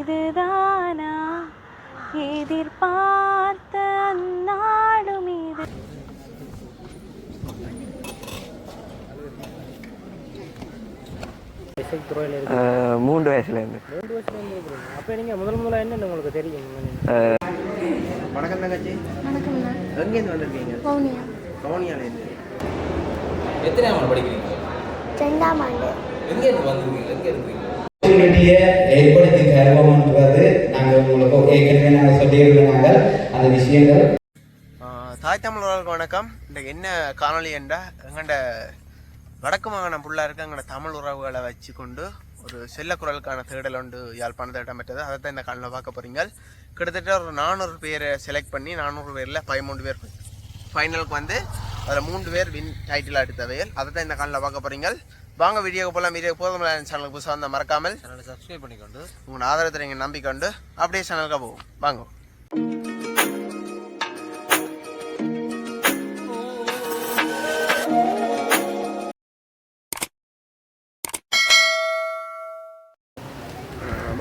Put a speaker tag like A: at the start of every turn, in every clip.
A: இதுதானா எதிர்பார்த்த நாடும் இது.
B: மூன்று வயசுலேருந்து.
C: அப்போ நீங்கள் முதல்ல என்ன உங்களுக்கு தெரியும்?
D: வணக்கம் தங்கச்சி.
A: வணக்கம்.
D: எங்கேருந்து வந்திருக்கீங்க?
A: பவுனியா.
D: பவுனியாலேருந்து.
E: எத்தனை ஆண்டு படிக்கிறீங்க?
A: 2ஆம் ஆண்டு.
E: எங்கேருந்து வந்திருக்கீங்க? எங்கே இருக்கிறீங்க?
F: ஏற்படுத்தி தருவோம்ன்றது நாங்கள் உங்களுக்கு ஏற்கனவே நாங்கள் சொல்லியிருந்தாங்க அந்த விஷயங்கள்.
D: தாய் தமிழர்களுக்கு வணக்கம். இன்றைக்கு என்ன காணொலி என்றால் எங்கள்ட வடக்கு மாகாணம் ஃபுல்லாக இருக்க எங்களோட தமிழ் உறவுகளை வச்சு கொண்டு ஒரு செல்லக்குரலுக்கான தேடல் ஒன்று யாழ்ப்பாணத்தில் இடம்பெற்றது. அதை தான் இந்த காணொலியில் பார்க்க போகிறீங்க. கிட்டத்தட்ட ஒரு 400 பேரை செலக்ட் பண்ணி 400 பேரில் 13 பேர் ஃபைனலுக்கு வந்து அதில் 3 பேர் வின் டைட்டில் எடுத்தவையல். அதை தான் இந்த காணொலியில் பார்க்க போகிறீங்க. வாங்க வீடியோக்கு போகலாம். வீடியோக்கு போதும் சேனலுக்கு புதுசாக வந்தால் மறக்காமல்
E: சேனலை சப்ஸ்கிரைப் பண்ணிக்கொண்டு
D: உங்களோட ஆதரத்தை நீங்கள் நம்பிக்கொண்டு அப்படியே சேனலுக்காக போவோம். வாங்க.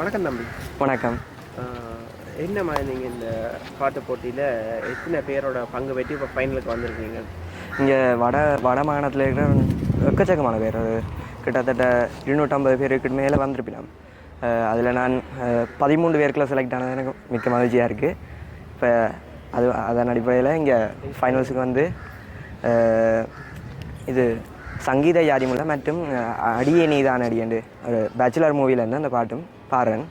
D: வணக்கம் தம்பி.
B: வணக்கம்.
D: என்ன மாதிரி நீங்கள் இந்த பாட்டு போட்டியில் எத்தனை பேரோட பங்கு பெற்று இப்போ ஃபைனலுக்கு வந்திருக்கீங்க?
B: இங்கே வட மாகாணத்தில் இருக்கிற எக்கச்சக்கமான பேர், அது கிட்டத்தட்ட 250 பேருக்கு மேலே வந்திருப்பினோம். அதில் நான் 13 பேருக்குள்ள செலக்ட் ஆனது எனக்கு மிக்க மகிழ்ச்சியாக இருக்குது. இப்போ அதன் அடிப்படையில் இங்கே ஃபைனல்ஸுக்கு வந்து இது சங்கீத யாரிமுல்ல மற்றும் அடியே நீதான் அடியண்டு ஒரு பேச்சுலர் மூவிலேருந்து அந்த பாட்டும் பாடுறேன்.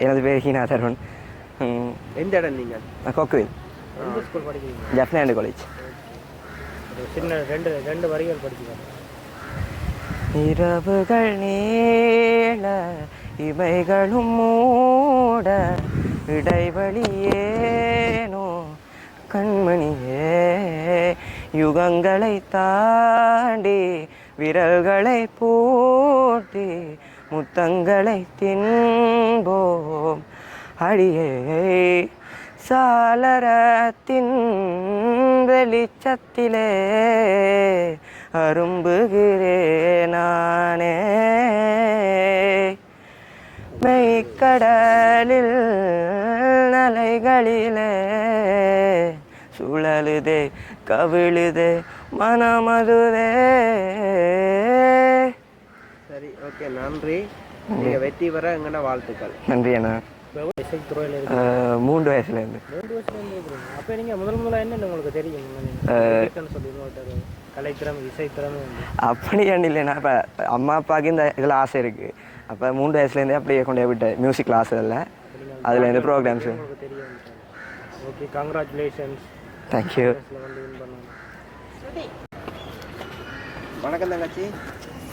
B: எனது பேர் ஹீனா தருண்.
D: எந்த இடம் நீங்கள்?
B: கொக்குவில் ஜெஃப்னாண்ட் காலேஜ்.
C: ரெண்டு வரிகள் படிச்சுக்கிறேன்.
B: இரவுகள் நீள இவைகளும் மூட இடைவெளியேனோ கண்மணியே, யுகங்களை தாண்டி விரல்களை பூட்டி முத்தங்களை தின்போம் அடியே, சாளரத்தின் வெளிச்சத்திலே அரும்புகிறேன் நானே, மெய்க்கடலில் அலைகளிலே சுழலுதே கவிழுதே மனமதுவே.
D: சரி, ஓகே, நன்றி. நீங்கள் வெற்றி பெற எங்கள்ட வாழ்த்துக்கள்.
B: நன்றி அண்ணா.
C: இசைத்துறையில்
B: 3 வயசுலேருந்து.
C: 3 வயசுலேருந்து இருக்கிறீங்க. அப்போ நீங்கள் முதல்ல என்ன உங்களுக்கு தெரியும்? சொல்லி கலைத்திறமை இசைத்திறமை
B: அப்படி ஏன் இல்லைண்ணா, இப்போ அம்மா அப்பாவுக்கு இந்த இதில் ஆசை இருக்குது. அப்போ 3 வயசுலேருந்தே அப்படியே கொண்டு போய் விட்டேன் மியூசிக் கிளாஸ் இதில், அதில் இந்த ப்ரோக்ராம்ஸு.
C: தெரியும். Okay, congratulations.
B: தேங்க்யூ.
D: வணக்கம் தங்கச்சி.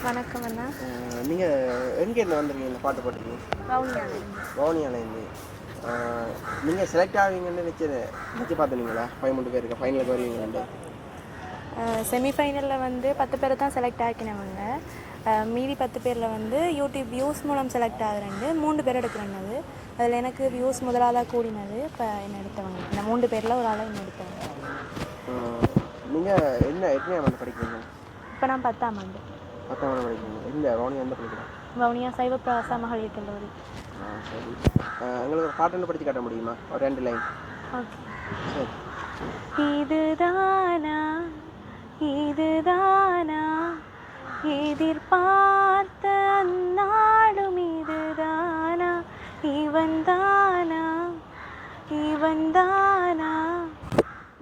A: வணக்கம் அண்ணா.
D: நீங்கள் எங்கேருந்து வந்திருக்கீங்க இந்த பாட்டு போட்டிருக்கீங்க? வவுனியாலேருந்து. நீங்கள் செலக்ட் ஆவீங்கன்னு நினச்சி பார்த்துனீங்களா? 13 பேருக்கு ஃபைனலுக்கு வருவீங்களாண்டு?
A: செமிஃபைனலில் வந்து 10 பேர் தான் செலக்ட் ஆக்கினவங்க. மீதி 10 பேரில் வந்து யூடியூப் வியூஸ் மூலம் செலக்ட் ஆகுறேன். 3 பேர் எடுக்கிறேன்னது. அதில் எனக்கு வியூஸ் முதலாக கூடினது. இப்போ என்ன எடுத்தவங்க இந்த 3 பேரில் ஒரு ஆளாக என்ன எடுத்தவங்க.
D: நீங்கள் எத்தனை ஆண்டு படிக்கிறீங்க?
A: இப்போ நான் 10ஆம் ஆண்டு.
D: 10ஆம் ஆண்டு படிக்கிறீங்க. இல்லை, வவுனியா எந்த படிக்கிறேன்?
A: வவுனியா சைவ பிராசா மகளிர் கல்லூரி.
D: சரி, எங்களுக்கு ஒரு பாட்டு படித்து காட்ட முடியுமா? ஒரு 2 லைன்.
A: ஓகே.
D: சரி.
A: இதுதானா இதுதானா எதிர்பார்த்த நாடும் இதுதானா, இவன்தானா இவன்தானா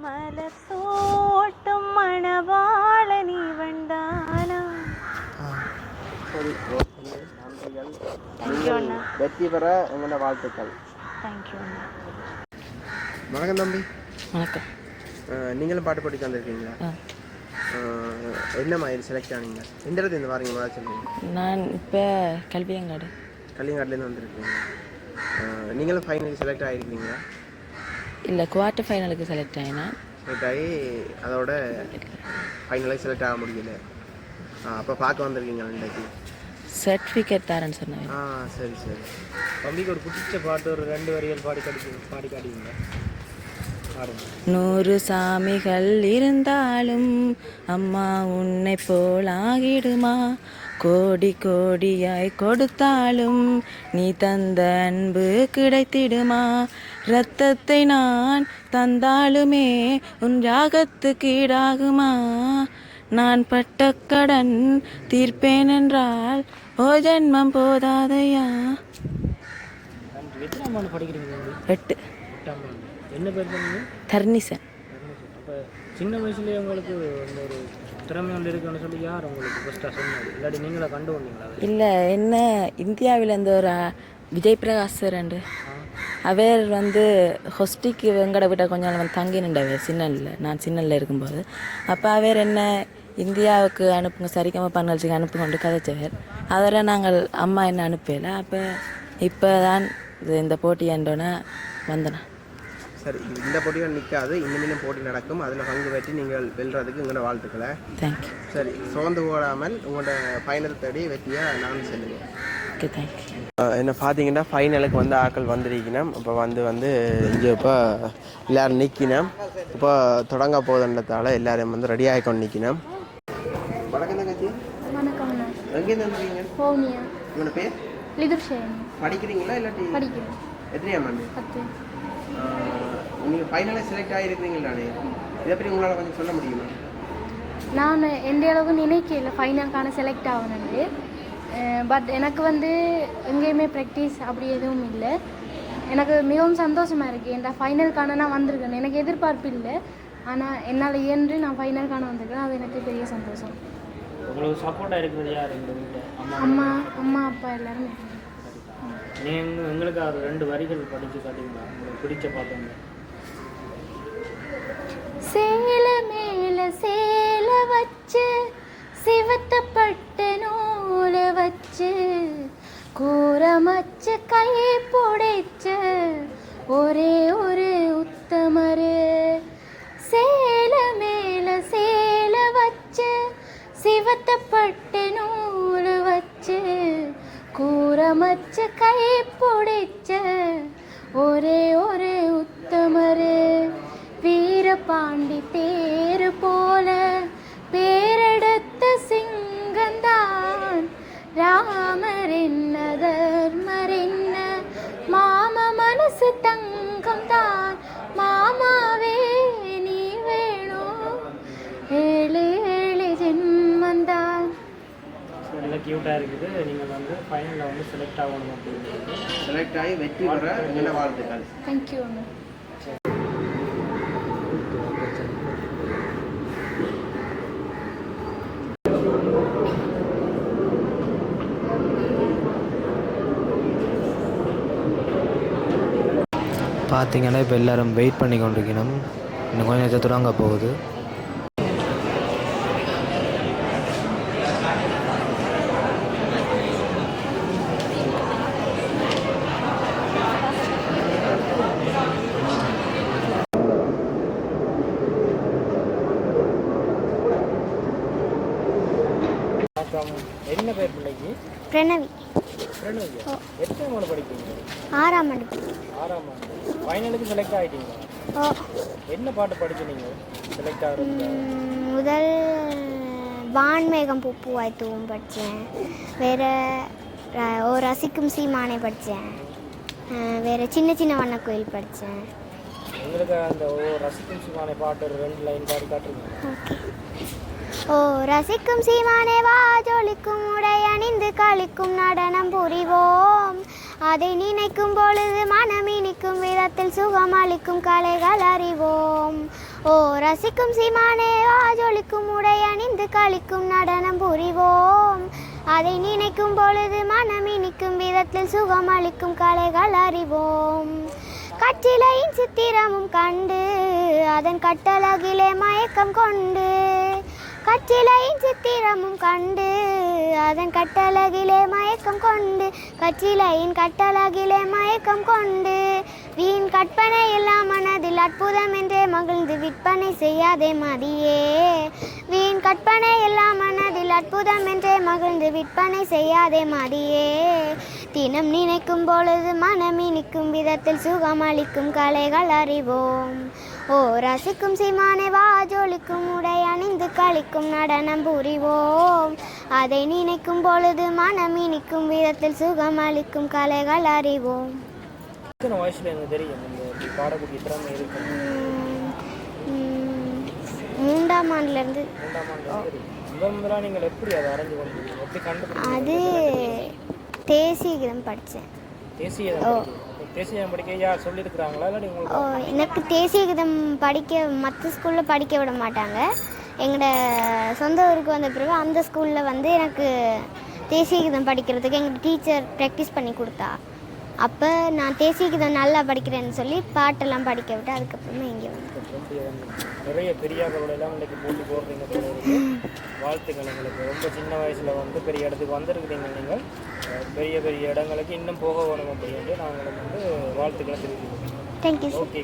A: மலர் சோட்டும் மணவாளன் இவன்தானா.
D: சரி, நன்றிகள். நீங்கள் வெற்றி பெற எங்களோட வாழ்த்துக்கள்.
A: தேங்க்யூ அண்ணா.
D: வணக்கம் தம்பி.
G: வணக்கம்.
D: நீங்களும் பாட்டு போட்டி வந்திருக்கீங்களா? என்ன மாதிரி செலக்ட் ஆனீங்க? எந்த இடத்துல இருந்து வரீங்க? மாதிரி சொல்லுங்க.
G: நான் இப்போ
D: கல்வியங்காடுலேருந்து வந்திருக்கீங்க. நீங்களும் ஃபைனலுக்கு செலக்ட் ஆகிருக்கீங்களா?
G: இல்லை, குவார்ட்டர் ஃபைனலுக்கு செலக்ட் ஆகினேன்.
D: செலக்ட் ஆகி அதோட ஃபைனலுக்கு செலக்ட் ஆக முடியல. அப்போ பார்க்க வந்திருக்கீங்களா இன்றைக்கு?
G: சர்டிஃபிகேட் தரேன்னு சொன்னாங்க.
D: சரி சரி.
C: தம்பிக்கு ஒரு பிடிச்ச பாட்டு ஒரு 2 வரிகள் பாடி காட்டுவீங்க.
G: 100 சாமிகள் இருந்தாலும் அம்மா உன்னை போல் ஆகிடுமா, கோடி கோடியாய் கொடுத்தாலும் நீ தந்த அன்பு கிடைத்திடுமா? இரத்தத்தை நான் தந்தாலுமே உன் ராகத்துக்கு ஈடாகுமா? நான் பட்ட கடன் தீர்ப்பேன் என்றால் ஓ ஜென்மம் போதாதையா.
C: எத்தனாம் ஆண்டு படிக்கிறீங்க தம்பி?
G: 8.
C: 8ஆம் ஆண்டு. என்ன பேர் பண்ணீங்க?
G: தர்னிசன்.
C: அப்போ சின்ன வயசுலேயே உங்களுக்கு இந்த ஒரு திறமை ஒன்று இருக்குன்னு சொல்லி யார் உங்களுக்கு ஃபஸ்ட்டாக சொன்னது? இல்லாட்டி நீங்களே கண்டு வந்தீங்களா?
G: இல்லை, என்ன இந்தியாவில் இருந்து ஒரு விஜய் பிரகாஷ் சார் அவர் வந்து ஹொஸ்டிக்கு வெங்கட விட்ட கொஞ்சம் நாள் வந்து தங்கி நின்றவர் சின்னல்ல, நான் சின்னல்ல இருக்கும்போது. அப்போ அவர் என்ன இந்தியாவுக்கு அனுப்புங்க, சரிகம பங்கல்ச்சிக்கு அனுப்புங்கொண்டு கதைச்சவர். அதில் நாங்கள் அம்மா என்ன அனுப்பலை. அப்போ இப்போ தான் இந்த போட்டி என்றோன்னே வந்தேன்.
D: சரி, இந்த போட்டிகள் நிற்காது, இன்னும் போட்டி நடக்கும். அதில் பங்கு பெற்று நீங்கள் வெல்றதுக்கு உங்களோட வாழ்த்துக்களை.
G: தேங்க்யூ.
D: சரி, சோர்ந்து போடாமல் உங்களோட ஃபைனல் தேடி வெற்றியாக நான் செல்லுங்கள்.
G: Okay, thank you.
D: என்ன பார்த்தீங்கன்னா ஃபைனலுக்கு வந்து ஆக்கள் வந்திருக்கணும். இப்போ வந்து இங்கே இப்போ எல்லோரும் நிற்கணும். இப்போ தொடங்க போதுன்றதால எல்லோரும் வந்து ரெடி ஆகி கொண்டு நிற்கணும். வணக்கம் தங்கச்சி.
H: வணக்கம்.
D: எங்கேருந்து வந்துருக்கீங்க?
H: ஹோமியா.
D: உங்களோட பேர்?
H: லிதுர்ஷேன்.
D: படிக்கிறீங்களா இல்லாட்டி?
H: படிக்கிறேன்.
D: எத்தனையாம் ஆண்டு?
H: 10.
D: நீங்கள் ஃபைனலாக செலக்ட் ஆகிருக்கிறீங்களானே, இதை பற்றி உங்களால் கொஞ்சம் சொல்ல முடியுமா?
H: நான் எந்த அளவுக்கு நினைக்கல ஃபைனலுக்கான செலக்ட் ஆகணுன்னு. பட் எனக்கு வந்து எங்கேயுமே ப்ராக்டிஸ் அப்படி எதுவும் இல்லை. எனக்கு மிகவும் சந்தோஷமாக இருக்குது. என் ஃபைனலுக்கான நான் வந்திருக்கேன். எனக்கு எதிர்பார்ப்பு இல்லை, ஆனால் என்னால் இயன்று நான் ஃபைனலுக்கான வந்திருக்கேன். அது எனக்கு பெரிய சந்தோஷம்.
C: உங்களுக்கு சப்போர்ட்டாக இருக்கிறது யார்? எங்கள் வீட்டில்
H: அம்மா அப்பா எல்லாருமே.
C: நீங்கள் எங்களுக்கு அது 2 வரிகள் படித்து காட்டிங்களா? உங்களுக்கு பிடிச்ச பாட்டு?
H: சேல மேல சேல வச்சு சிவத்தப்பட்ட நூல வச்சு கூரமச்சு கை புடைச்ச ஒரே ஒரு உத்தமரு. சேல மேல சேல வச்சு சிவத்தப்பட்ட நூல வச்சு கூரமச்சு கை புடைச்ச ஒரே ஒரு உத்தமரு. வீரபாண்டி தேரு போல பேரெடுத்த சிங்கந்தான். ராமர் என்ன தர்மர் என்ன மாம மனசு தங்கம் தான். மாமாவே நீ வேணும் 7 7 ஜென்மந்தான்.
C: நல்லா க்யூட்டாக இருக்குது. நீங்கள் வந்து ஃபைனலில் வந்து செலக்ட் ஆகணும் அப்படின்னு
D: செலக்ட் ஆகி வெற்றி பெற என்ன வாழ்த்துக்கள்.
H: தேங்க்யூ.
C: பார்த்தீங்கன்னா இப்போ எல்லோரும் வெயிட் பண்ணி கொண்டிருக்கணும். இன்னும் கொஞ்சம் நேரத்தில் தொடங்க போகுது. என்ன பேர் பிள்ளைக்கு?
H: பிரணவி.
C: பிரணவி. எத்தனை மாடு படிக்கிறீங்க?
H: 6ஆம் ஆண்டு.
C: 6ஆம் ஆண்டு. ஃபைனலுக்கு செலக்ட் ஆகிட்டீங்க. என்ன பாட்டு படிக்கிறீங்க செலக்ட் ஆகிறது?
H: முதல் வான்மேகம் பூப்பூவாய் தூவும் படித்தேன். வேறு ஓ ரசிக்கும் சீமானை படித்தேன். வேறு சின்ன சின்ன வண்ணக்கோயில் படித்தேன்.
C: உங்களுக்கு அந்த ஓ ரசிக்கும் சீமானை பாட்டு 2 லைன் பாடி காட்டுறீங்க.
H: ஓ ரசிக்கும் சீமானே வா ஜொலிக்கும் உடை அணிந்து களிக்கும் நடனம் புரிவோம். அதை நினைக்கும் பொழுது மனம் இனிக்கும் விதத்தில் சுகம் அளிக்கும் கலைகள் அறிவோம். ஓ ரசிக்கும் சீமானே வா ஜொலிக்கும் உடை அணிந்து களிக்கும் நடனம் புரிவோம். அதை நினைக்கும் பொழுது மனம் இனிக்கும் விதத்தில் சுகம் அளிக்கும் கலைகள் அறிவோம். கற்றிலையின் சித்திரமும் கண்டு அதன் கட்டழகிலே மயக்கம் கொண்டு. கற்றிலையின் சித்திரமும் கண்டு அதன் கட்டழகிலே மயக்கம் கொண்டு. கற்றிலையின் கட்டழகிலே மயக்கம் கொண்டு. வீண் கற்பனை எல்லாம் மனதில் அற்புதம் என்றே மகிழ்ந்து விற்பனை செய்யாதே மதியே. வீண் கற்பனை எல்லாம் மனதில் அற்புதம் என்றே மகிழ்ந்து விற்பனை செய்யாதே மதியே. தினம் நினைக்கும் பொழுது மனம் இனிக்கும் விதத்தில் சுகம் அளிக்கும் கலைகள் அறிவோம். ஓ ரசிக்கும் சீமானே வா ஜொலிக்கும் உடை அணிந்து களிக்கும் நடனம் புரிவோம். அதை நினைக்கும் பொழுது மனம் இனிக்கும் விதத்தில் சுகம் அளிக்கும் கலைகள் அறிவோம்.
C: எத்தனை வயசுல எனக்கு தெரியும் இந்த பாடக்கூடிய திறமை இருக்கு?
H: 3ஆம் ஆண்டுலேருந்து.
C: முதல்ல நீங்கள் எப்படி அதை அரைஞ்சு கொண்டீங்க? எப்படி கண்டுபிடிச்சீங்க?
H: அது தேசிய கீதம் படித்தேன்.
C: தேசியம் படிக்க யார் சொல்லியிருக்கிறாங்களா இல்லை உங்களுக்கு?
H: எனக்கு தேசிய கீதம் படிக்க மற்ற ஸ்கூலில் படிக்க விட மாட்டாங்க. எங்களோட சொந்த ஊருக்கு வந்த பிறகு அந்த ஸ்கூலில் வந்து எனக்கு தேசிய கீதம் படிக்கிறதுக்கு எங்கள் டீச்சர் ப்ராக்டிஸ் பண்ணி கொடுத்தா. அப்போ நான் தேசிய கீதம் நல்லா படிக்கிறேன்னு சொல்லி பாட்டெல்லாம் படிக்க விட்டு அதுக்கப்புறமா இங்கே வந்து
C: நிறைய பெரியார்களோட எல்லாம் இன்றைக்கு போட்டி போடுறீங்க. வாழ்த்துக்கள். எங்களுக்கு ரொம்ப சின்ன வயசில் வந்து பெரிய இடத்துக்கு வந்திருக்கிறீங்க. நீங்கள் பெரிய பெரிய இடங்களுக்கு இன்னும் போக வேணும் அப்படின்ட்டு நாங்கள் வந்து வாழ்த்துக்களை தெரிவிக்கிறோம்.
H: தேங்க்யூ.
C: ஓகே.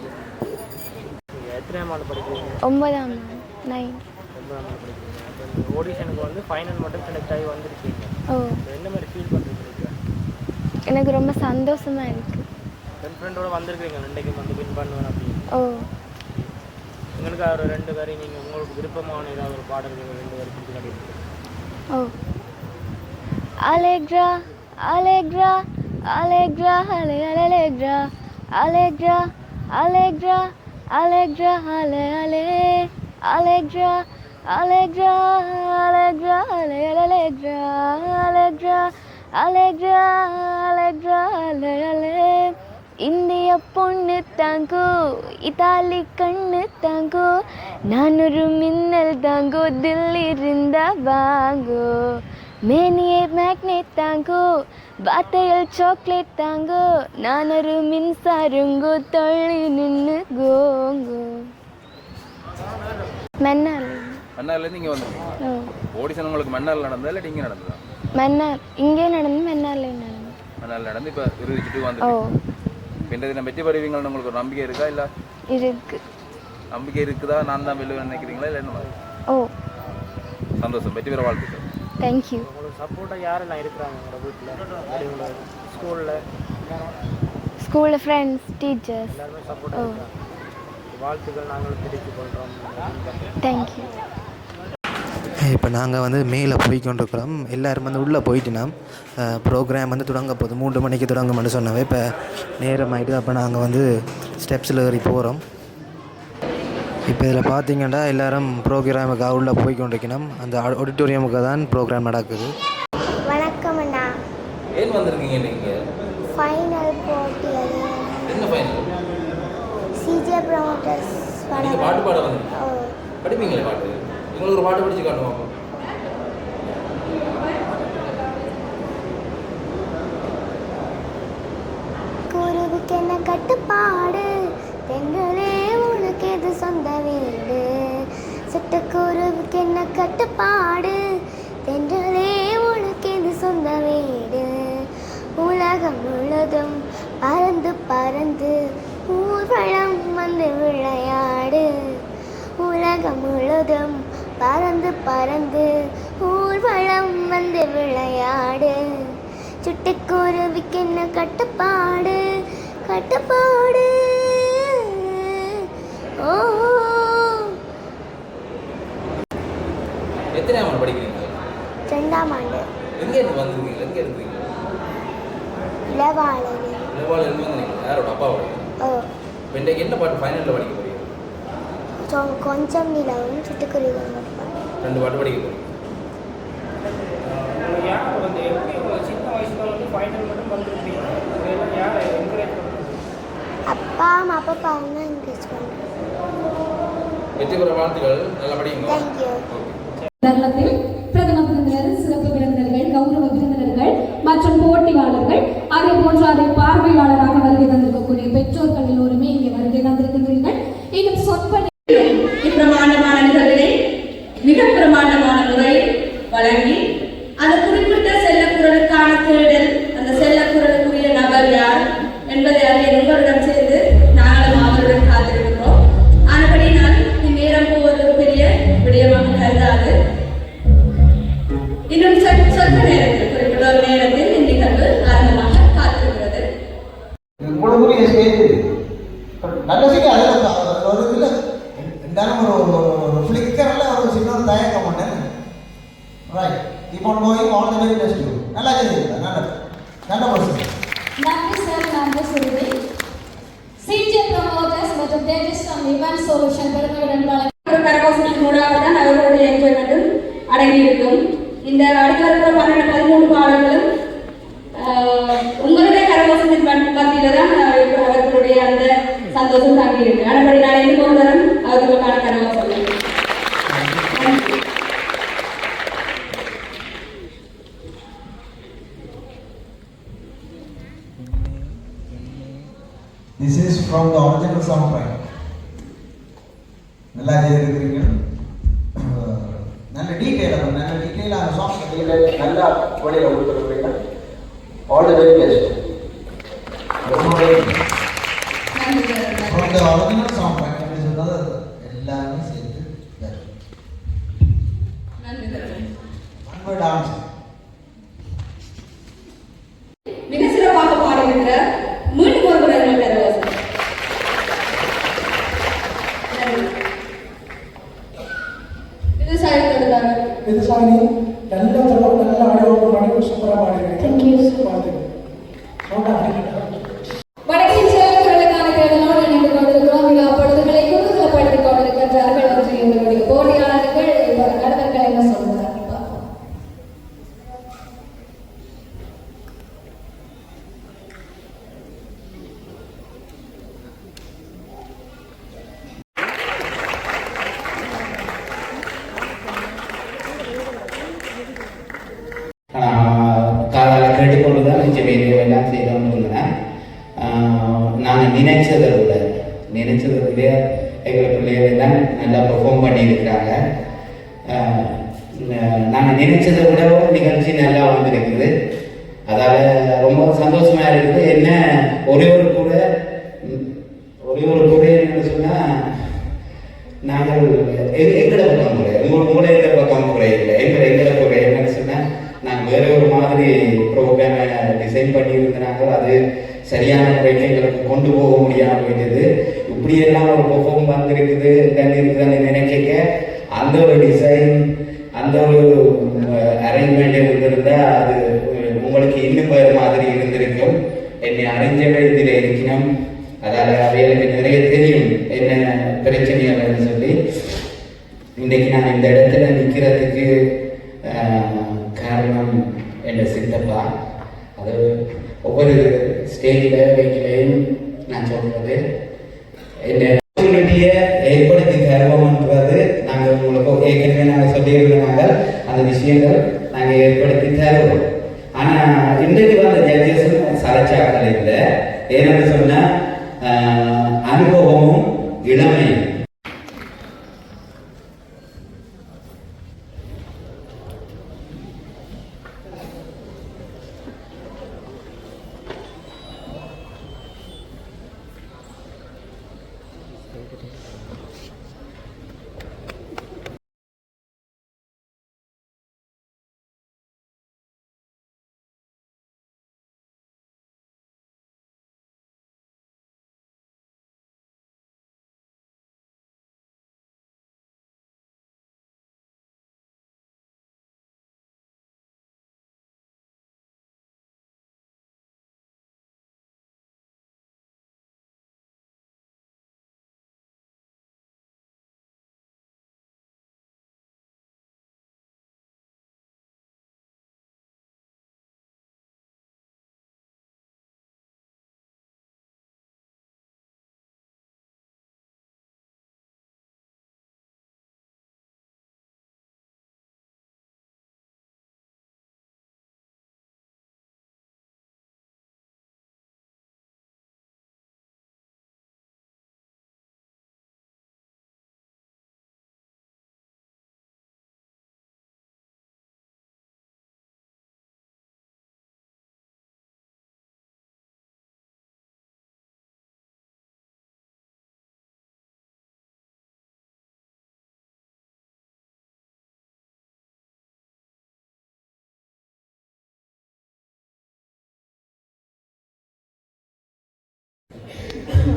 C: எத்தனையாம் ஆண்டு படிக்கிறீங்க?
H: 9ஆம் ஆண்டு. 9.
C: 9ஆம் ஆண்டு படிக்கிறீங்க. இப்போ ஆடிஷனுக்கு வந்து ஃபைனல் மட்டும் செலக்ட் ஆகி வந்திருக்கீங்க. என்ன மாதிரி ஃபீல் பண்ணுறீங்க?
H: எனக்கு ரொம்ப சந்தோஷமாக இருக்குது.
C: ஃப்ரெண்டோட வந்திருக்கீங்க, ரெண்டைக்கு வந்து வின் பண்ணுவேன் அப்படின்னு. எங்களுக்கு ஒரு 2 பேரையும் நீங்கள் உங்களுக்கு விருப்பமான ஏதாவது ஒரு பாடல்கள் 2 பேரும் பிடிச்சி காட்டியிருக்கீங்க.
H: Allegra, Allegra, Allegra, Allegra, Allegra, Allegra, Allegra, Allegra, Allegra, Allegra, Allegra, Allegra, Allegra, Allegra, Allegra. இந்திய பொண்ணு தாங்கோ, இத்தாலி கண்ணு தாங்கோ, நான் ஒரு மின்னல் தாங்கோ, தில் இருந்தா வாங்கோ, மேனியே மேக்னெட் தாங்கோ, வார்த்தையில் சாக்லேட் தாங்கோ, நான் ஒரு மின்சாரங்கோ, தள்ளி நின்று கோங்கோ.
E: மன்னார்லேருந்து இங்கே வந்துருக்கீங்க? ஆடிஷன் உங்களுக்கு மன்னாரில் நடந்ததா இல்லை இங்கே நடந்ததா?
H: மன்னார் இங்கே நடந்து, மன்னார்ல நடந்து.
E: மன்னாரில் நடந்து இப்போ இறுதிச்சுட்டு வந்து இந்த தினம் வெற்றி பெறுவீங்கன்னு உங்களுக்கு ஒரு நம்பிக்கை இருக்கா? இல்லை
H: இருக்கு.
E: நம்பிக்கை இருக்குதா? நான் தான் வெல்லுவேன் நினைக்கிறீங்களா இல்லை என்ன மாதிரி? சந்தோஷம். வெற்றி பெற வாழ்த்துக்கள்.
H: தேங்க்யூ.
C: உங்களுக்கு சப்போர்ட்டாக யாரெல்லாம் இருக்கிறாங்க உங்களோட வீட்டில்?
H: ஸ்கூலில் ஃப்ரெண்ட்ஸ், டீச்சர்ஸ்
C: எல்லாருமே சப்போர்ட்டாக இருக்காங்க. வாழ்த்துக்கள் நாங்கள் தெரிவித்துக் கொள்கிறோம்.
H: தேங்க்யூ.
I: இப்போ நாங்கள் வந்து மேலே போய்கொண்டிருக்கிறோம். எல்லோரும் வந்து உள்ளே போயிட்டுனா ப்ரோக்ராம் வந்து தொடங்க போகுது. 3 மணிக்கு தொடங்கும்னு சொன்னவே இப்போ நேரம் ஆகிடுது. அப்போ நாங்கள் வந்து ஸ்டெப்ஸில் ஏறி போகிறோம். இப்போ இதில் பார்த்தீங்கன்னா எல்லோரும் ப்ரோக்ராமுக்காக உள்ளே போய்கொண்டிருக்கணும். அந்த ஆடிட்டோரியமுக்கு தான் ப்ரோக்ராம் நடக்குது.
H: வணக்கம் அண்ணா.
E: ஏன் வந்திருக்கீங்க நீங்கள்?
H: ஃபைனல் போட்டி. அது
E: என்ன ஃபைனல்?
H: CJ promoters.
E: நீங்கள் பாட்டு பாட வந்தீங்க? படிப்பீங்களே பாட்டு? உங்களுக்கு ஒரு பாட்டு படிச்சு காட்டுவோம்.
H: குருவுக்கு என்ன கட்டுப்பாடு, தெங்களே உனக்கு எது சொந்த வீடு. சிட்டுக்குருவுக்கு என்ன கட்டுப்பாடு, தென்றலே உனக்கு எது சொந்த வீடு. உலகம் முழுதும் பறந்து பறந்து ஊர்வலம் வந்து விளையாடு. உலகம் முழுதும் பறந்து பறந்து ஊர்வலம் வந்து விளையாடு. சிட்டுக்குருவிக்கு என்ன கட்டுப்பாடு, கட்டுப்பாடு. ஓ.
E: எத்தனையாம் ஆண்டு படிக்கிறீங்க?
H: 2ஆம் ஆண்டு.
E: எங்கே இருந்து வந்திருக்கீங்க? எங்கே இருக்கீங்க?
H: இளவாளர்.
E: இருந்து வந்தீங்க? யாரோட அப்பாவோட? இப்போ இன்றைக்கு என்ன பாட்டு ஃபைனலில் படிக்க போறீங்க?
H: கொஞ்சம் நிலவும் சிட்டுக்குருவிகள் மட்டும்
E: 2 பாட்டு படிக்க போறீங்க.
C: யார் வந்து எப்படி சின்ன வயசுல வந்து ஃபைனல் மட்டும் வந்துருப்பீங்க? யார் என்கரேஜ் பண்ணுறது?
H: அப்பா அவங்க என்கரேஜ் பண்ணுறாங்க.
E: வெற்றி பெற வாழ்த்துக்கள். நல்லா படிங்க.
H: தேங்க்யூ.
J: தருணத்தில் பிரதம விருந்தினர், சிறப்பு விருந்தினர்கள், கௌரவ விருந்தினர்கள் மற்றும் போட்டியாளர்கள், அதே போன்று அதை பார்வையாளராக வருகை தந்திருக்கக்கூடிய பெற்றோர்கள் எல்லோருமே இங்கே வருகை தந்திருக்கின்றீர்கள். இன்னும் சொற்ப
K: இப்பிரமாண்டமான நிகழ்வினை மிக பிரமாண்டமான முறையில் வழங்கி அந்த குறிப்பிட்ட செல்லக்குரலுக்கான தேடல், அந்த செல்லக்குரலுக்குரிய நபர் யார் என்பதை அறிய உங்களிடம் சேர்ந்து நாங்களும் அவருடன் காத்திருக்கிறோம். ஆனபடி நான் இந்நேரம் போவது ஒரு பெரிய விடயமாக கருதாது. இன்னும் சொற்ப நேரத்தில், குறிப்பிட்ட ஒரு நேரத்தில் இந்நிகழ்வு ஆரம்பமாக காத்திருக்கிறது.
J: இவென்ட் சொல்யூஷன் பெருமையுடன்
K: ஒரு கரகோஷத்தினூடாக தான் அவர்களுடைய என்ஜாய்மெண்ட்டும் அடங்கியிருக்கும். இந்த அடுத்த இருக்கிற 12-13 பாடல்களும் உங்களுடைய கரகோஷத்தின் மத்தியில தான் அவர்களுடைய அந்த சந்தோஷம் தாங்கியிருக்கு. அதன்படி நான் இன்னும் ஒரு தரம் அவர்களுக்கான கரகோஷம்.
L: This is from the original soundtrack. நல்லா செய்திருக்கிறீங்க. நல்ல டீட்டெயிலாக அந்த சாங்ஸ் நல்லா வெளியில் கொடுத்துருக்கீங்க. All the very best. From the original soundtrack எல்லாமே சேர்த்து டான்ஸ்
K: மிக சிறப்பாக பாடுகின்ற மீண்டும் ஒரு முறை இது சாயத்தோடுதாங்க.
M: இது சாணி நல்ல தரம் நல்ல ஆடியோ பாடி சூப்பராக பாடுகிறேன். தேங்க்யூ.
J: வடக்கின் செயல்களுக்கான தேடலோடு இணைந்து கொண்டிருக்கிறோம். மிக பொழுதுகளை குறுகலப்படுத்திக் கொண்டிருக்கிறார்கள் என்று எங்களுடைய போட்டியாளர்கள் நடுவர்கள் என்ன சொல்கிறார்?
F: காலால் கேட்டுக்கொண்டு தான் மிச்சம் வேலையெல்லாம் செய்தோம்னு இருந்தேன். நாங்கள் நினைச்சதை விட எங்கள் பிள்ளைகள் எல்லாம் நல்லா பெர்ஃபார்ம் பண்ணியிருக்கிறாங்க. நாங்கள் நினைச்சதை விட நிகழ்ச்சி நல்லா வந்திருக்குது. அதால் ரொம்ப சந்தோஷமாக இருக்குது. என்ன ஒரே ஒரு கூட என்னன்னு சொன்னால், நாங்கள் எங்களை பக்கம் குறை உங்களை எங்கள் பக்கம் குறை இல்லை. எங்களை குறை என்னன்னு சொன்னால், நாங்கள் வேறு ஒரு மாதிரி ப்ரோக்ராமை டிசைன் பண்ணியிருந்தாங்க. அது சரியான முறைக்கு எங்களுக்கு கொண்டு போக முடியாமல் போயிட்டது. இப்படியெல்லாம் ஒரு பெர்ஃபார்ம் வந்திருக்குது இருக்குதுன்னு நினைக்க அந்த ஒரு டிசைன் அந்த ஒரு அரேஞ்ச்மெண்ட் இருந்திருந்தால் அது உங்களுக்கு இன்னும் வேறு மாதிரி இருந்திருக்கும். என்னை அறிஞ்சவே இதில் இருக்கணும். அதால் அவைகளுக்கு நிறைய தெரியும் என்ன பிரச்சனைகள்னு சொல்லி. இன்றைக்கு நான் இந்த இடத்துல நிற்கிறதுக்கு காரணம் என் சித்தப்பா. அது ஒவ்வொரு ஸ்டேஜில் வைக்கலையும் நான் சொல்கிறது என்ன ஆப்பர்ச்சுனிட்டியை ஏற்படுத்தி தருவோம்ன்றது நாங்கள் உங்களுக்கு ஏற்கனவே நாங்கள் சொல்லியிருந்தாங்க. அந்த விஷயங்கள் நாங்கள் ஏற்படுத்தி தருவோம். ஆனால் இன்றைக்கு வந்த ஜட்ஜஸும் சலைச்சாக்கள் இல்லை. ஏன்னு சொன்னால் அனுபவமும் இளமையும்.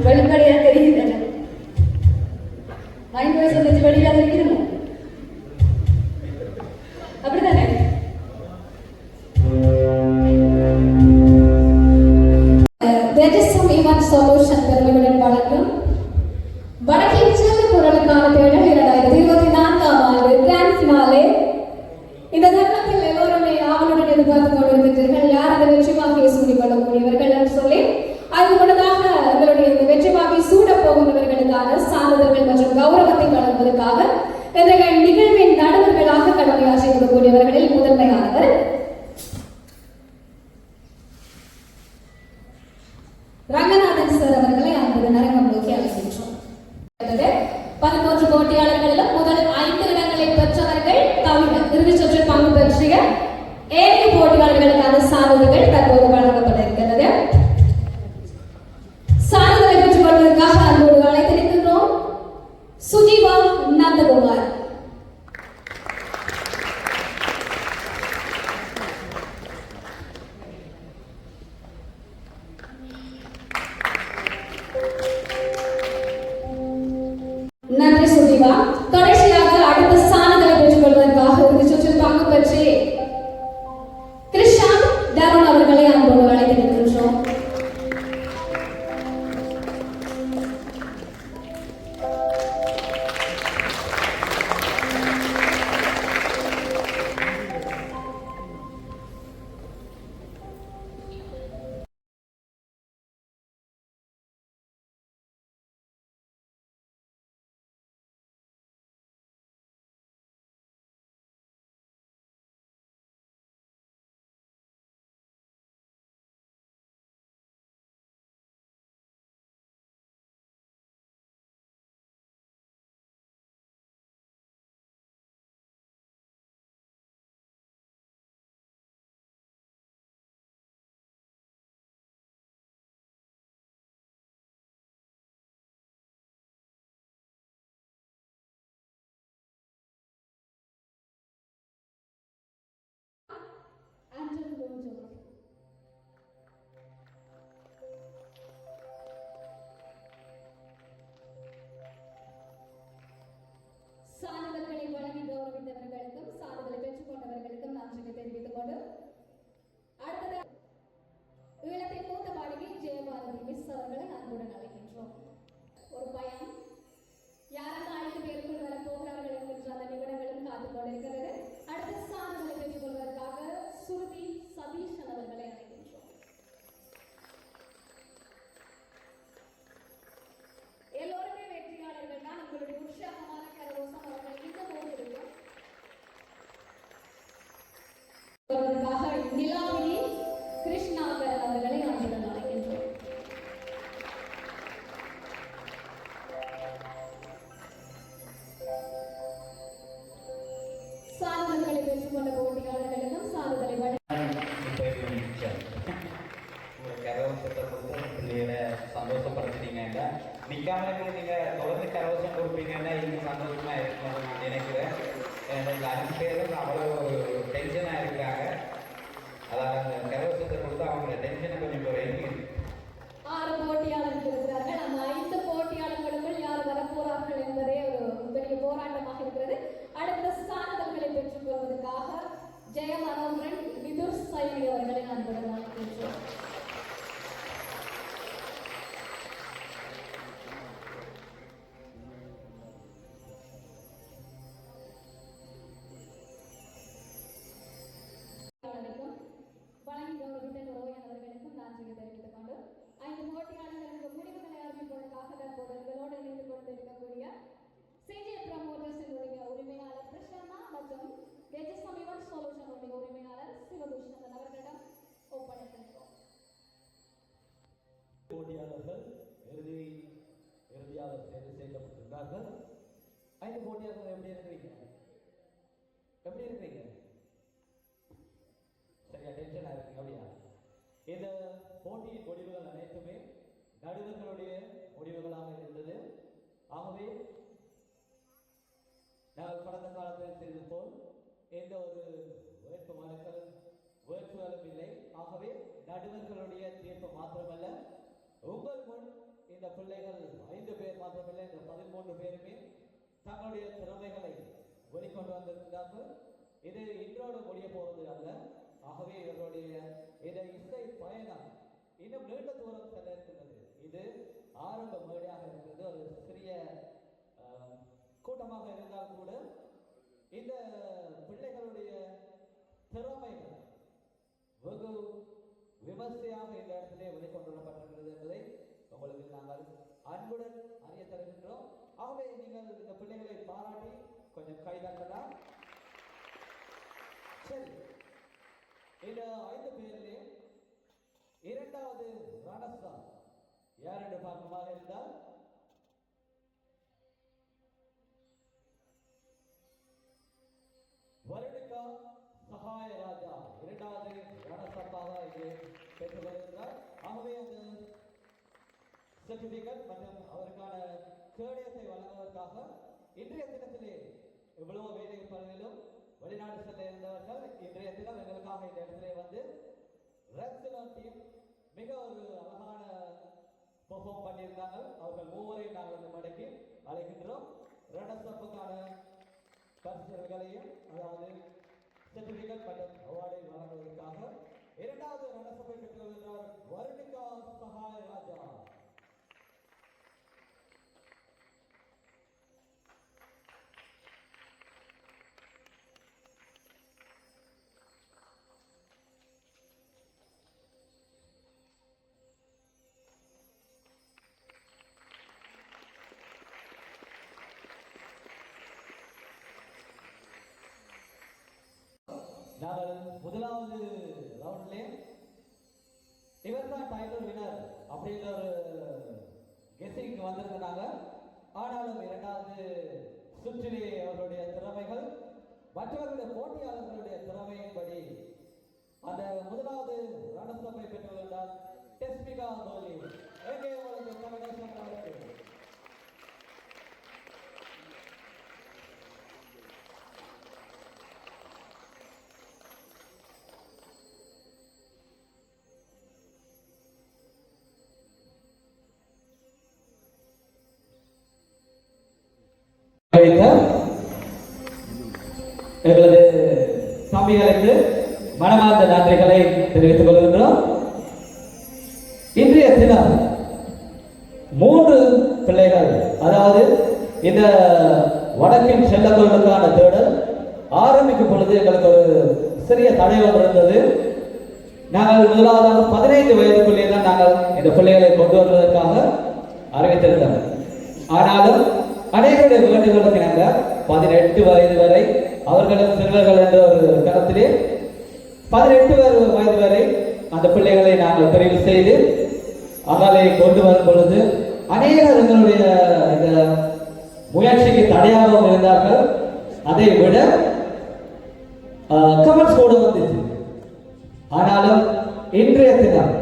K: வெளிப்படையாக தெரியுது. 5 வயசு வச்சு வெளியில இருக்கணுமோ அப்படித்தானே?
J: There is some event solution பெருமையுடன் வழங்கும் வடக்கின் சார்ந்த வெற்றி வாகையை சூடிக்கொள்ளக்கூடியவர்கள் என்று சொல்லி அதுக்கு முன்னதாக எங்களுடைய இந்த வெற்றி வாகை சூட போகின்றவர்களுக்கான சான்றிதழ்கள் மற்றும் கௌரவத்தை வழங்குவதற்காக இன்றைய நிகழ்வின் நடுவர்களாக கடமையாற்றி இருக்கக்கூடியவர்களில் முதன்மையானவர் ரங்கநாதன் சார் அவர்களை அன்புடன் அரங்கம் நோக்கி அழைக்கின்றோம். 11 போட்டியாளர்களிலும் முதல் 5 இடங்களை பெற்றவர்கள் தவிர இறுதிச் சுற்றில் பங்கு பெற்றிய 7 போட்டியாளர்களுக்கான சான்றிதழ்கள் தற்போது வழங்கப்பட இருக்கிறது. சான்றிதழை பெற்றுக் கொள்வதற்காக அன்போடு அழைத்திருக்கின்றோம் சுஜீவா நந்தகுமார். நன்றி சுஜீவா. தொடர்ச்சியாக அடுத்த சான்றிதழை பெற்றுக் கொள்வதற்காக இறுதிச் சுற்றில் பங்கு பெற்று கிருஷாந்த் தருண் அவர்களை அன்போடு அழைத்திருக்கின்றோம். சான்றிதழ்களை வழங்கி கௌரவித்தவர்களுக்கும் சான்றிதழை பெற்றுக் கொண்டவர்களுக்கும் நன்றியை தெரிவித்துக் கொண்டு அடுத்ததாக ஈழத்தின் மூத்த பாடகி ஜெயபாரதி மிஸ் அவர்களை அன்புடன் அழைக்கின்றோம். ஒரு பயம் யாரெல்லாம் 5 பேருக்குள் வர போகிறார்கள் என்கின்ற அந்த நிமிடங்களும் காத்துக் கொண்டிருக்கிறது. அடுத்த சான்றிதழை பெற்றுக் கொள்வதற்காக சுருதி சதீஷன் அவர்களை அழைக்கின்றோம். எல்லோருமே வெற்றியாளர்கள் தான். உங்களுடைய உற்சாகமான கரகோஷம் அவர்கள் இன்னும் இருக்கும். நிலாவினி கிருஷ்ணாகரன் அவர்களை அன்புடன் அழைக்கின்றோம். சான்றிதழ்களை பெற்றுக் கொண்ட போட்டியாளர்களுக்கும் சான்றிதழை
N: சந்தோஷப்படுத்துறீங்க. நிக்காம நீங்க தொடர்ந்து கரவசம் கொடுப்பீங்கன்னா இன்னும் சந்தோஷமா இருக்கணும்னு நான் நினைக்கிறேன். எனக்கு 5 பேரும் அவ்வளோ டென்ஷனா இருக்கிறாங்க. அதாவது அந்த கரவசத்தை கொடுத்து அவங்க டென்ஷனை கொஞ்சம் குறையுங்க.
J: 6 போட்டியாளர்கள் இருக்கிறார்கள். அந்த 5 போட்டியாளர்களுக்குள் யார் வரப்போறார்கள் என்பதே ஒரு பெரிய போராட்டமாக இருக்கிறது. அடுத்த சான்றிதழ்களை பெற்றுக் கொள்வதற்காக ஜெயமனோகரன் விதுர் சைனி அவர்களை அன்புடன் அழைக்கின்றோம். வழங்கி கௌரவித்த ரோயன் அவர்களுக்கும் நன்றியை தெரிவித்துக் கொண்டு 5 போட்டியாளர்களுக்கு முடிவுகளை அறிவிப்பதற்காக தற்போது எங்களோடு இணைந்து கொண்டிருக்கக்கூடிய சிஜே ப்ரமோட்டர்ஸினுடைய உரிமையாளர் கிருஷ்ணா மற்றும் தேஜஸ்வாமி ஒன் சொல்யூஷனுடைய உரிமையாளர் சிவபூஷணன் அவர்களிடம் ஒப்படைக்கின்றோம்.
O: போட்டியாளர்கள் இறுதியாக தேர்வு செய்யப்பட்டிருக்கிறார்கள். 5 போட்டியாளர்கள் எப்படி இருக்கிறீங்க? சரியா டென்ஷனா இருக்கு அப்படியா? இந்த போட்டியின் முடிவுகள் அனைத்துமே நடுவர்களுடைய முடிவுகளாக இருந்தது. ஆகவே நாங்கள் கடந்த காலத்தில் செய்தது போல் எந்த ஒரு வேட்புகளும் இல்லை. ஆகவே நடுவர்களுடைய தீர்ப்பு மாத்திரமல்ல, உங்கள் முன் இந்த பிள்ளைகள் 5 பேர் மாத்திரமல்ல, இந்த 13 பேருமே தங்களுடைய திறமைகளை வெளிக்கொண்டு வந்திருக்கிறார்கள். இது இன்றோடு முடிய போவது அல்ல. ஆகவே இவர்களுடைய இந்த இசை பயணம் இன்னும் நீண்ட தூரம் செல்ல இருக்கிறது. இது ஆரம்ப மேடையாக இருக்கிறது. ஒரு சிறிய கூட்டமாக இருந்தால் கூட இந்த பிள்ளைகளுடைய திறமைகள் வெகு விமர்சையாக இந்த இடத்திலே வெளிக்கொண்டுள்ளப்பட்டிருக்கிறது என்பதை உங்களுக்கு நாங்கள் அன்புடன் அறிய தருகின்றோம். ஆகவே நீங்கள் இந்த பிள்ளைகளை பாராட்டி கொஞ்சம் கைதட்டலாம். சரி, இந்த 5 பேரிலே இரண்டாவது ரணஸ்தா யார் என்று பார்க்குமாக இருந்தால் வருணிகா சகாயராஜா இரண்டாவது ரணசப்பாக இங்கே பெற்று வருகிறார். ஆகவே அந்த சர்டிபிகேட் மற்றும் அவருக்கான கேடயத்தை வழங்குவதற்காக இன்றைய தினத்திலே எவ்வளவு வேலை பணிகளும் வெளிநாடு செல்ல இருந்தவர்கள் இன்றைய தினம் எங்களுக்காக இந்த இடத்திலே வந்து ரெக்ஸலன் டீம் மிக ஒரு அழகான பெர்ஃபார்ம் பண்ணியிருந்தாங்க. அவர்கள் மூவரையும் நாங்கள் இந்த மடக்கி அழைக்கின்றோம். ரணசப்புக்கான பரிசுகளையும் அதாவது சர்டிபிகேட் மற்றும் அவார்டை வழங்குவதற்காக இரண்டாவது ரணசப்பை பெற்று வருகிறார் வருணிகா சகாயராஜா. நாங்கள் முதலாவது ரவுண்ட்லே இவர் தான் டைட்டில் வினர் அப்படின்ற ஒரு கெஸ்ஸிங்க்கு வந்திருந்தாங்க. ஆனாலும் இரண்டாவது சுற்றிலே அவர்களுடைய திறமைகள் மற்றவர்களுடைய போட்டியாளர்களுடைய திறமையின்படி அந்த முதலாவது ரணசபை பெற்றுள்ளார் டெஸ்மிகா கோலி. எங்கே உங்களுக்கு கமலேஷன் எங்களது தம்பிகளுக்கு மனமார்ந்த நன்றிகளை தெரிவித்துக் கொள்கின்றோம். இன்றைய தினம் 3 பிள்ளைகள், அதாவது இந்த வடக்கின் செல்லங்களுக்கான தேடல் ஆரம்பிக்கும் பொழுது எங்களுக்கு ஒரு சிறிய தடை ஒன்று இருந்தது. நாங்கள் முதலாவதாக 15 வயதுக்குள்ளே தான் நாங்கள் இந்த பிள்ளைகளை கொண்டு வருவதற்காக அறிவித்திருந்தோம். ஆனாலும் அனைவருடைய வேண்டுகளுக்கு நாங்கள் 18 வயது வரை அவர்களும் சிறுவர்கள் என்ற ஒரு கருத்திலே 18 வயது வரை அந்த பிள்ளைகளை நாங்கள் தெரிவு செய்து அவர்களை கொண்டு வரும் பொழுது அநேகர் எங்களுடைய இந்த முயற்சிக்கு தடையாகவும் இருந்தார்கள். அதை விட கமெண்ட்ஸ் கூட வந்துச்சு. ஆனாலும் இன்றைய தினம்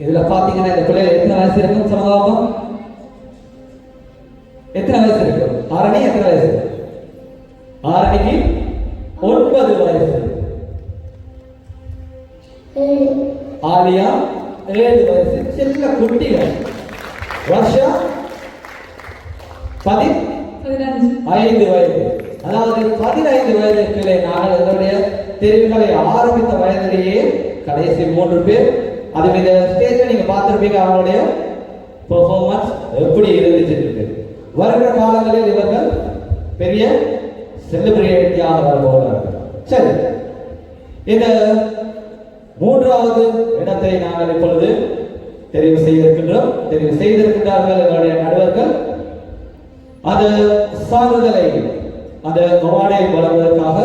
O: இதுல பாத்தீங்கன்னா இந்த பிள்ளைகள் எத்தனை வயசு இருக்கும் சமூகம்? எத்தனை வயசு இருக்கும்? ஆரணி எத்தனை வயசு? ஆரணிக்கு 9 வயசு. ஆலியா 7 வயசு. சின்ன குட்டிகள். வருஷா 15 வயது. அதாவது 15 வயதுக்குள்ளே நாங்கள் எங்களுடைய தெரிவுகளை ஆரம்பித்த வயதிலேயே கடைசி 3 பேர் அது இந்த ஸ்டேஜ்ல நீங்க பார்த்திருப்பீங்க. அவங்களுடைய பெர்ஃபார்மன்ஸ் எப்படி இருந்துச்சு. வருகிற காலங்களில் இவர்கள் பெரிய செலிபிரிட்டியாக வரப்போகிறார்கள். சரி, இந்த 3வது இடத்தை நாங்கள் இப்பொழுது தெரிவு செய்திருக்கின்றோம். தெரிவு செய்திருக்கின்றார்கள் எங்களுடைய நடுவர்கள். அது சான்றிதழை அந்த அவார்டை வழங்குவதற்காக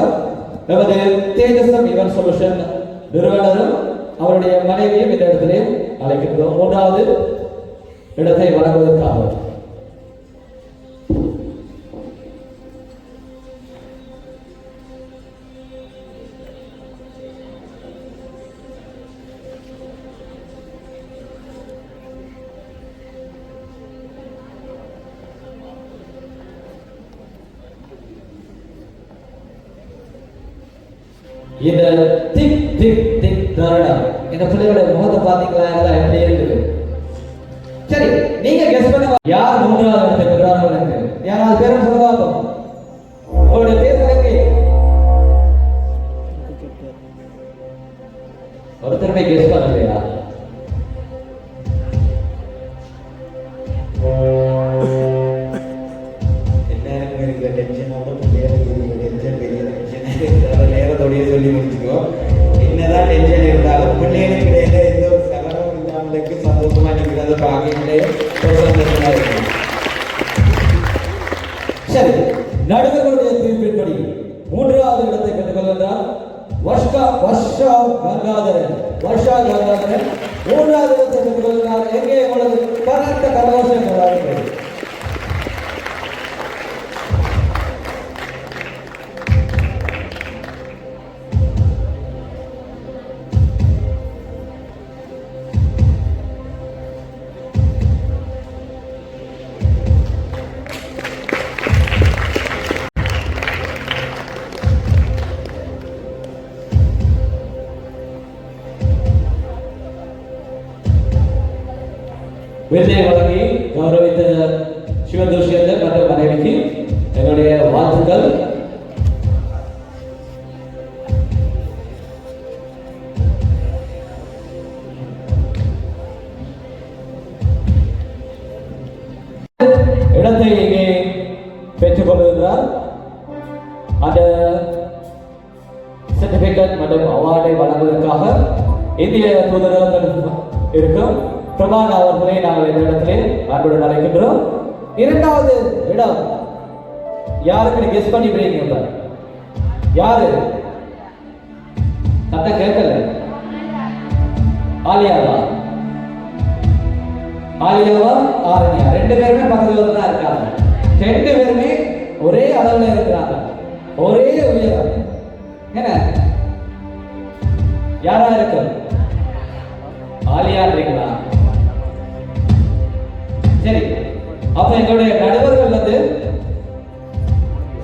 O: நமது தேஜசம் ஈவென்ட் சொல்யூஷன் நிறுவனரும் அவருடைய மனைவியும் இந்த இடத்திலே அழைக்கின்றோம் 3வது இடத்தை வழங்குவதற்காக. இந்த திக் திக் திக் தருணம் இந்த பிள்ளையோட முகத்தை பாத்தீங்களா எப்படி இருக்குது? சரி, நீங்க கெஸ் பண்ண யார் 3வது இடத்தை பெறுவார்கள் என்று யாராவது பேரும் சொல்லுவாங்க. உங்களுடைய பேர் சொல்லுங்க. ஒருத்தருமே கெஸ் பண்ணலையா?
F: எல்லாருக்கும் இருக்கிற டென்ஷனோட டென்ஷன் பெரிய டென்ஷன் நேரத்தோடய சொல்லி முடிச்சுக்கோ. என்னதான் டென்ஷன் இருந்தாலும் பிள்ளைகளுக்கு இடையில
O: வர்ஷா கங்காதரன். வர்ஷா கங்காதரன் மூன்றாவது இடத்தை பெற்றுக் கொள்கிறார். எங்கே உங்களது கனத்த கரகோஷங்கள் வாழ்கிறது. விருதை வழங்கி கௌரவித்த சிவதுஷ்யந்தர் மற்றும் மனைவிக்கு எங்களுடைய வாழ்த்துக்கள். இடத்தை இங்கே பெற்றுக் கொண்டிருக்கிறார். அந்த சர்டிபிகேட் மற்றும் அவார்டை வழங்குவதற்காக இந்திய தூதரகத்தில் இருக்கும் பிரபான் அவர்களை நாங்கள் இந்த இடத்திலே அன்புடன் அழைக்கின்றோம். இரண்டாவது இடம் யாருக்கு கெஸ் பண்ணி போறீங்க? யாரு சத்தம் கேட்கல? ஆலியாவா? ஆலியாவா ஆரண்யா? ரெண்டு பேருமே பக்கத்துல தான் இருக்காங்க. ரெண்டு பேருமே ஒரே அளவுல இருக்கிறாங்க, ஒரே உயரம். என்ன யாரா இருக்கு? ஆலியா இருக்கீங்களா? சரி, அப்ப எங்களுடைய நடுவர்கள் வந்து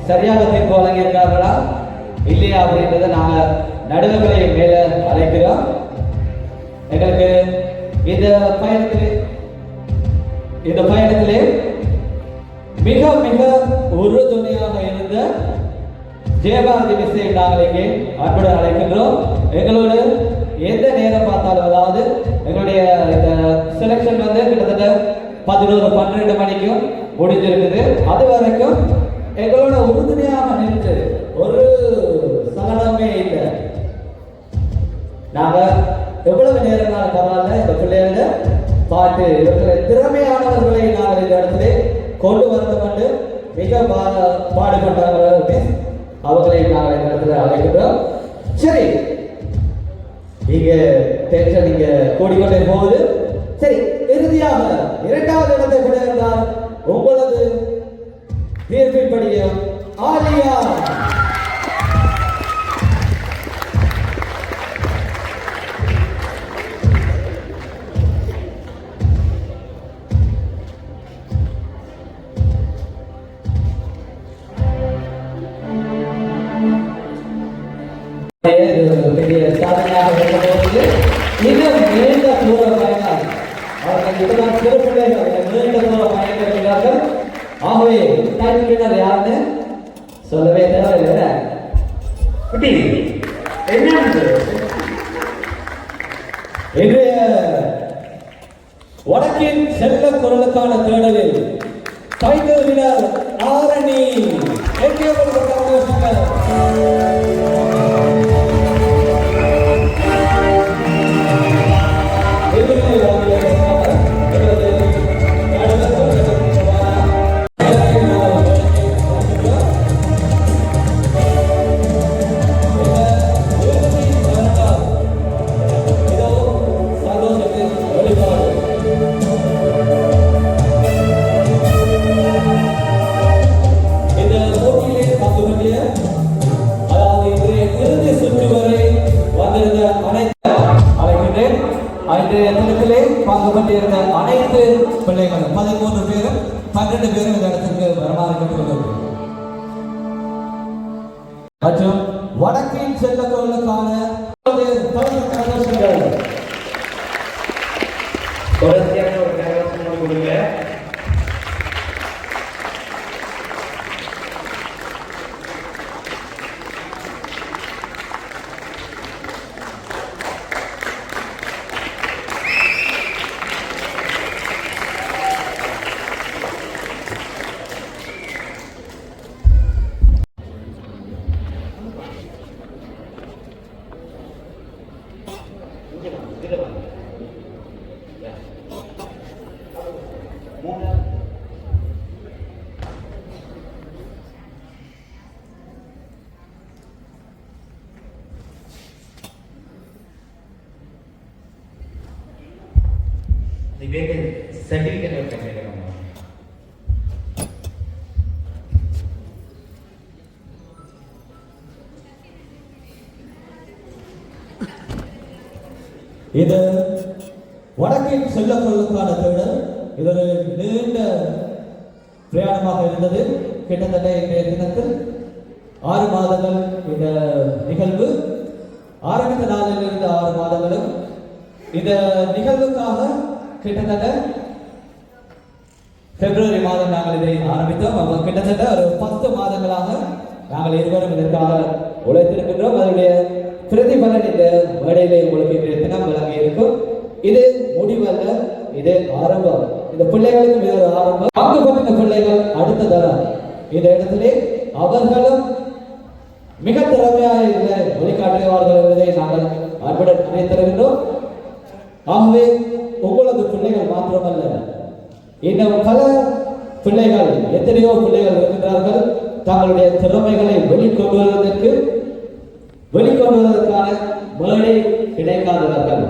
O: சரியாக தீர்ப்பு வழங்கியிருக்கார்களா இல்லையா அப்படின்றத நாங்க நடுவர்களை மேல அழைக்கிறோம். எங்களுக்கு இந்த பயணத்திலே மிக மிக உறுதுணையாக இருந்த ஜெயபாரதி மிஸ்ஸை நாங்கள் இங்கே அன்புடன் அழைக்கின்றோம். எங்களோட எந்த நேரம் பார்த்தாலும், அதாவது எங்களுடைய இந்த செலக்ஷன் வந்து கிட்டத்தட்ட 11-12 மணிக்கும் முடிஞ்சிருக்குது. அது வரைக்கும் எங்களோட உறுதுணையாக நின்று ஒரு சலனமே இல்லை. நாங்க எவ்வளவு நேரம் பரவாயில்ல, இந்த பிள்ளைங்க பாட்டு இவர்களை திறமையானவர்களை நாங்கள் இந்த இடத்துல கொண்டு வரணும் என்று மிக பாடுபட்டார்கள். அவர்களை நாங்கள் இந்த இடத்துல அழைக்கின்றோம். சரி, நீங்க டென்ஷன் நீங்க கூடிக்கொண்டே போகுது. சரி, இறுதியாக இரண்டாவது இடத்தை விட இருந்தால் உங்களது தீர்ப்பின்படியும் ஆலியா பெரிய சாதனையாக இருந்தபோது இன்னும் நீண்ட தூர பயணம் அவர்கள் இதுதான் சிறப்பிள்ளைகள் நீண்ட தூர பயணிக்கிறார்கள். ஆகவே டைட்டில் யாருன்னு சொல்லவே தேவையில்லை. இன்றைய வடக்கின் செல்ல குரலுக்கான தேடலில் டைட்டில் வினர் ஆரணி. பங்குபட்டிருந்த அனைத்து பிள்ளைகளும் 13 பேரும் 12 பேரும் இந்த இடத்திற்கு வருமாறு கேட்டுக்கொள்கிறோம். மற்றும் வடக்கின் செல்லத்தோர்களுக்கான தொடர்ச்சியான ஒரு கரகோஷம் கொடுங்க.
P: இவங்க சர்டிஃபிகேட் பண்ணிருக்காங்க.
O: இது வடக்கின் செல்லக்கொள்ளுக்கான தேடல். இது ஒரு நீண்ட பிரயாணமாக இருந்தது. கிட்டத்தட்ட இன்றைய தினத்தில் 6 மாதங்கள் இந்த நிகழ்வு ஆரம்பித்த நாளிலிருந்து 6 மாதங்களும் இந்த நிகழ்வுக்காக கிட்டத்தட்ட பிப்ரவரி மாதம் நாங்கள் இதை ஆரம்பித்தோம். கிட்டத்தட்ட ஒரு 10 மாதங்களாக நாங்கள் இருவரும் இதற்காக உழைத்திருக்கின்றோம். அதனுடைய பிரதிபலன் இந்த மேடையிலே உங்களுக்கு இன்றைய தினம் வழங்கி இருக்கும். இது முடிவல்ல, இது ஆரம்பம். இந்த பிள்ளைகளுக்கும் இது ஒரு ஆரம்பம். பங்கு பெற்ற பிள்ளைகள் அடுத்த தரம் இந்த இடத்திலே அவர்களும் மிக திறமையாக இருந்த வழிகாட்டுவார்கள் என்பதை நாங்கள் அன்புடன் நினைத்திருக்கின்றோம். ஆகவே உங்களது பிள்ளைகள் மாத்திரமல்ல, இன்னும் பல பிள்ளைகள், எத்தனையோ பிள்ளைகள் இருக்கின்றார்கள். தங்களுடைய திறமைகளை வெளிக்கொண்டுவதற்கான மேடை கிடைக்காதவர்கள்.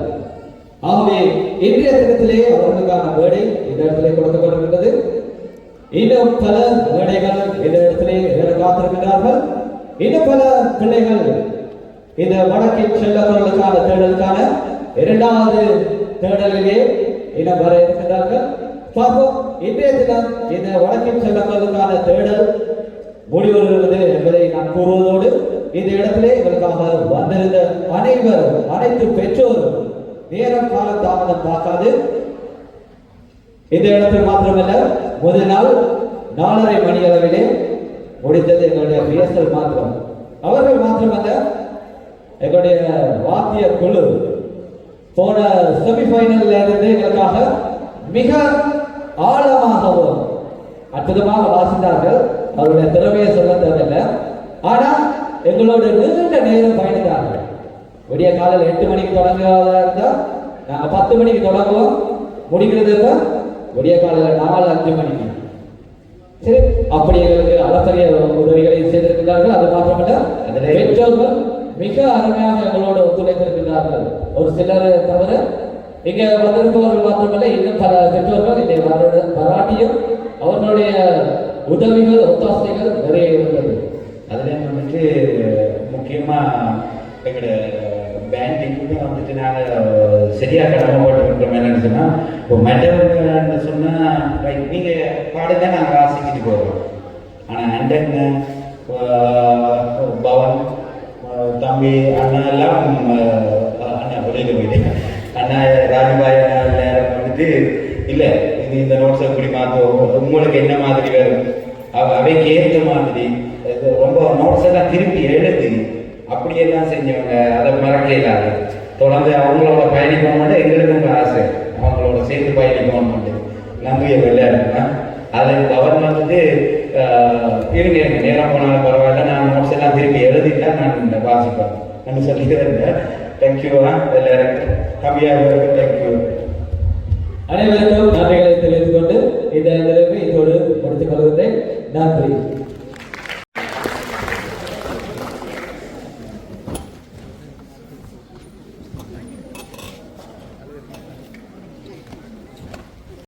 O: ஆகவே இன்றைய தினத்திலே அவர்களுக்கான மேடை இந்த இடத்திலே கொடுக்கப்பட்டிருக்கிறது. இன்னும் பல மேடைகள் இந்த இடத்திலே காத்திருக்கிறார்கள். இன்னும் பல பிள்ளைகள் இந்த வடக்கின் செல்லவர்களுக்கான தேடலுக்கான 2வது தேடலிலே இன்னும் வர இருக்கின்றார்கள். பார்ப்போம் இன்றைய தினம் இந்த வடக்கின் செல்லவர்களுக்கான தேடல் முடிவுறுகிறது என்பதை நான் கூறுவதோடு இந்த இடத்திலே எங்களுக்காக வந்திருந்த அனைத்து பெற்றோரும் நேரம் காலம் தாமதம் பார்க்காது இந்த இடத்தில் மாத்திரமல்ல, முதல் நாள் 4:30 மணி அளவிலே முடித்தது எங்களுடைய ரிஹர்சல் மாத்திரம். அவர்கள் மாத்திரமல்ல, எங்களுடைய வாத்திய குழு போன செமிஃபைனல்ல இருந்து எங்களுக்காக மிக ஆழமாகவும் அற்புதமாக வாசித்தார்கள். அவருடைய திறமையை சொல்ல தேவையில்லை. ஆனால் எங்களோட நீண்ட நேரம் பயணித்தார்கள். விடிய காலையில் 8 மணிக்கு தொடங்குவதா இருந்தால் நாங்கள் 10 மணிக்கு தொடங்குவோம். முடிக்கிறது விடிய காலையில் 4-5 மணிக்கு. சரி, அப்படி எங்களுக்கு அளப்பரிய உதவிகளை செய்திருக்கிறார்கள். அது மாத்திரமல்ல, பெற்றோர்கள் மிக அருமையாக எங்களோடு ஒத்துழைத்திருக்கிறார்கள். ஒரு சிலர் தவிர இங்கே வந்திருப்பவர்கள் மாத்திரமல்ல, இன்னும் பல பெற்றோர்கள் இதை பாராட்டியும் அவர்களுடைய உதவிகள் ஒத்தாசைகள் நிறைய இருந்தது.
P: அதில் வந்துட்டு முக்கியமாக எங்களோட பேண்டிங்க்கு வந்துட்டு நாங்கள் சரியாக கடமைப்பட்டிருக்கிறோம். என்னென்னு சொன்னால், இப்போ மற்றவங்கன்னு சொன்னால் நீங்கள் பாடுங்க, நாங்கள் வாசிக்கிட்டு போகிறோம். ஆனால் அண்டன்னு பவன் தம்பி அண்ணா எல்லாம் அண்ணா வெளியில் போயிட்டு அண்ணா ராஜபாய் அண்ணா எல்லாரும் வந்துட்டு இல்லை இது இந்த நோட்ஸை எப்படி மாற்றுவோம், உங்களுக்கு என்ன மாதிரி வேணும், அவைக்கு ஏற்ற மாதிரி ரொம்ப நோட்ஸ் எல்லாம் திருப்பி எழுதி அப்படியெல்லாம் செஞ்சவங்க. அதை மறக்க இல்லாது தொடர்ந்து அவங்களோட பயணிக்கணும்னு எங்களுக்கும் ஆசை, அவங்களோட சேர்ந்து பயணிக்கணும்னு நம்பிக்கை விளையாடுங்க. அதில் அவர் வந்துட்டு இருங்க எனக்கு நேரம் போனாலும் பரவாயில்ல, நான் நோட்ஸ் எல்லாம் திருப்பி எழுதிட்டா நான் வாசிப்பேன் நான் சொல்லிட்டு இருந்தேன். தேங்க்யூவா எல்லாரும் கம்மியாக தேங்க்யூ.
O: அனைவருக்கும் நன்றிகளை தெரிவித்துக் கொண்டு இந்த